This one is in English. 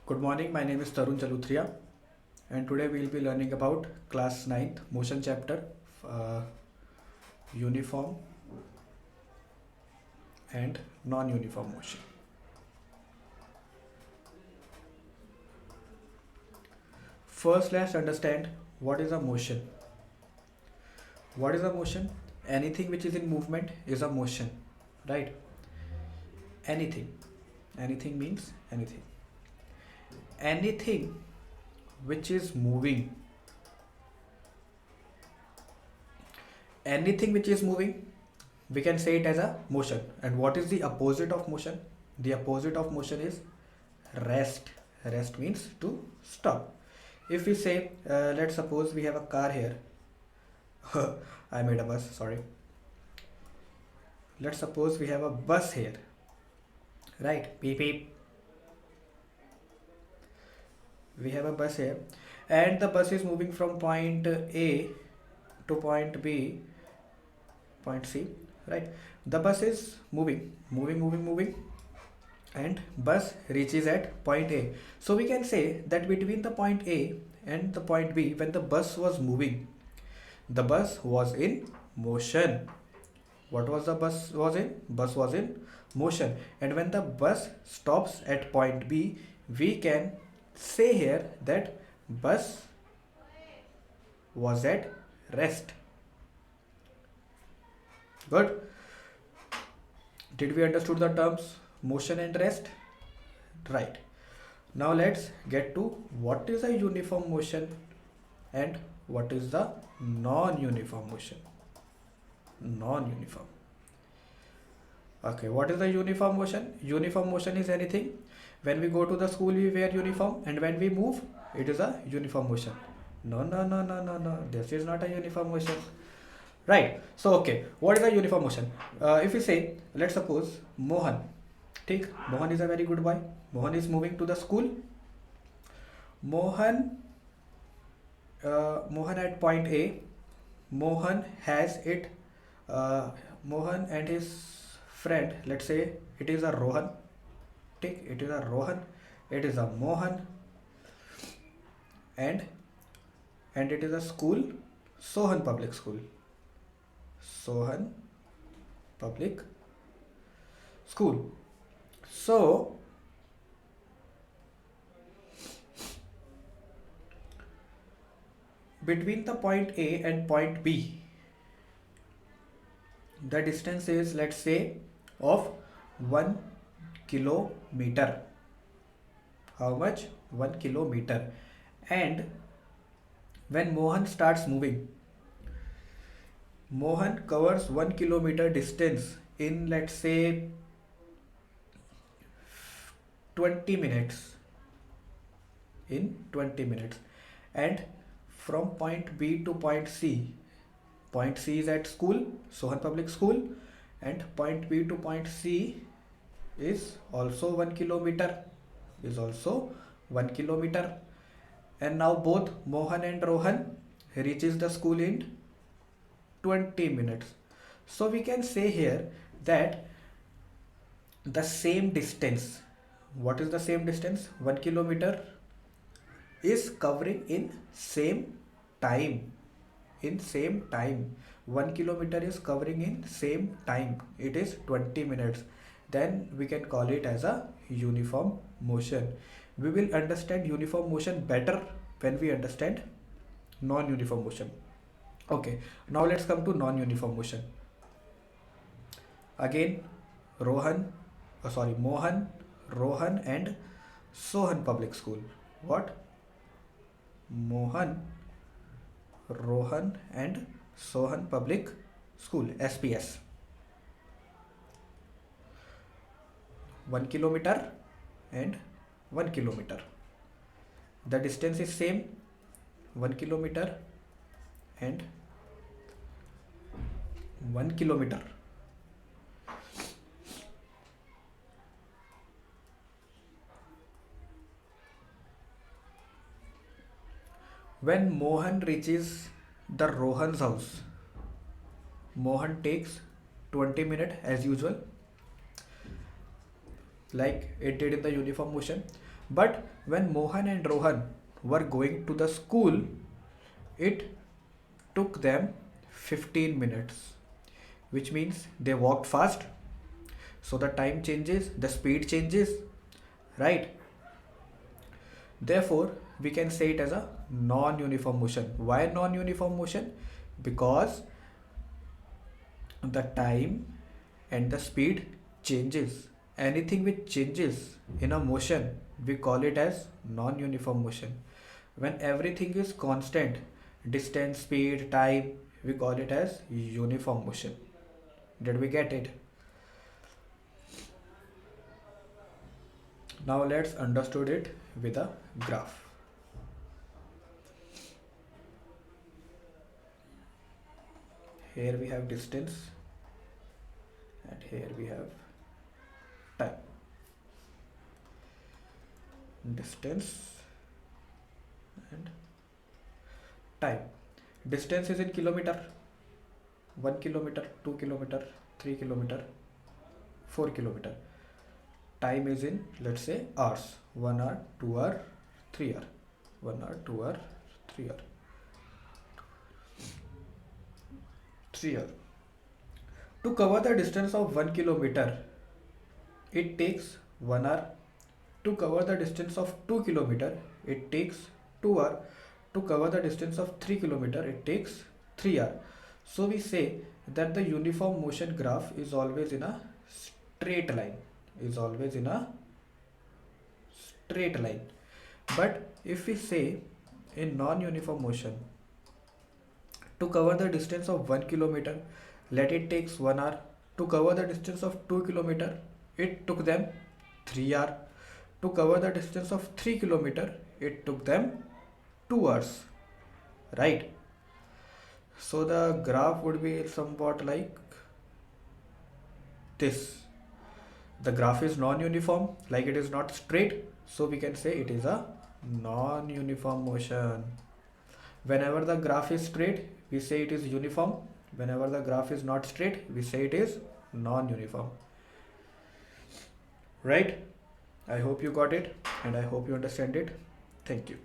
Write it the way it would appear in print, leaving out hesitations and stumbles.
Good morning, my name is Tarun Chaluthria, and today we will be learning about class ninth motion chapter, uh, uniform and non-uniform motion. First, let's understand what is a motion. What is a motion? Anything which is in movement is a motion, right? Anything. Anything means anything. Anything which is moving. Anything which is moving, we can say it as a motion. And what is the opposite of motion? The opposite of motion is rest. Rest means to stop. If we say, let's suppose we have a car here. I made a bus, sorry. Let's suppose we have a bus here, right? Beep beep. We have a bus here, and the bus is moving from point A to point B, point C, right? The bus is moving, and bus reaches at point A. So we can say that between the point A and the point B, when the bus was moving, the bus was in motion. What was the bus was in? Bus was in motion. And when the bus stops at point B, we can say here that bus was at rest. Good. Did we understood the terms motion and rest? Right. Now let's get to what is a uniform motion and what is the non-uniform motion. Non-uniform. Okay, what is the uniform motion? Uniform motion is anything. When we go to the school, we wear uniform, and when we move, it is a uniform motion. No. This is not a uniform motion. Right. So, okay, what is a uniform motion? If we say, let's suppose Mohan. Take Mohan is a very good boy. Mohan is moving to the school. Mohan, Mohan at point A. Mohan has it. Mohan and his friend. Let's say it is a Rohan. Take it is a Rohan. It is a Mohan, and it is a school. Sohan Public School. Sohan Public School. So, between the point A and point B, the distance is, let's say, of 1 kilometer. How much? 1 kilometer. And when Mohan starts moving, Mohan covers 1 kilometer distance in, let's say, 20 minutes. In 20 minutes. And from point B to point C is at school, Sohan Public School, and point B to point C is also 1 kilometer. And now both Mohan and Rohan reaches the school in 20 minutes. So we can say here that the same distance, what is the same distance? 1 kilometer is covering in same time. 1 kilometer is covering in same time. It is 20 minutes. Then we can call it as a uniform motion. We will understand uniform motion better when we understand non-uniform motion. Okay, now let's come to non-uniform motion. Again, Mohan, Rohan and Sohan Public School. What? Mohan, Rohan and Sohan Public School, SPS. 1 kilometer and 1 kilometer. The distance is same, 1 kilometer and 1 kilometer. When Mohan reaches the Rohan's house, Mohan takes 20 minutes as usual, like it did in the uniform motion. But when Mohan and Rohan were going to the school, it took them 15 minutes, which means they walked fast. So the time changes, the speed changes, right? Therefore, we can say it as a non-uniform motion. Why non-uniform motion? Because the time and the speed changes. Anything which changes in a motion, we call it as non-uniform motion. When everything is constant, distance, speed, time, we call it as uniform motion. Did we get it? Now let's understood it with a graph. Here we have distance and here we have time. Distance and time. Distance is in kilometer. 1 kilometer, 2 kilometer, 3 kilometer, 4 kilometer. Time is in, let's say, hours. 1 hour, 2 hour, 3 hour. 1 hour, 2 hour, 3 hour. 3 hour. To cover the distance of 1 kilometer, it takes 1 hour. To cover the distance of 2 kilometer, it takes 2 hour. To cover the distance of 3 kilometer, it takes 3 hour. So we say that the uniform motion graph is always in a straight line. Is always in a straight line. But if we say in non-uniform motion, to cover the distance of 1 kilometer, let it takes 1 hour. To cover the distance of 2 kilometer, it took them 3 hours. To cover the distance of 3 kilometer, it took them 2 hours. Right? So the graph would be somewhat like this. The graph is non-uniform, like it is not straight, so we can say it is a non-uniform motion. Whenever the graph is straight, we say it is uniform. Whenever the graph is not straight, we say it is non-uniform. Right? I hope you got it and I hope you understand it. Thank you.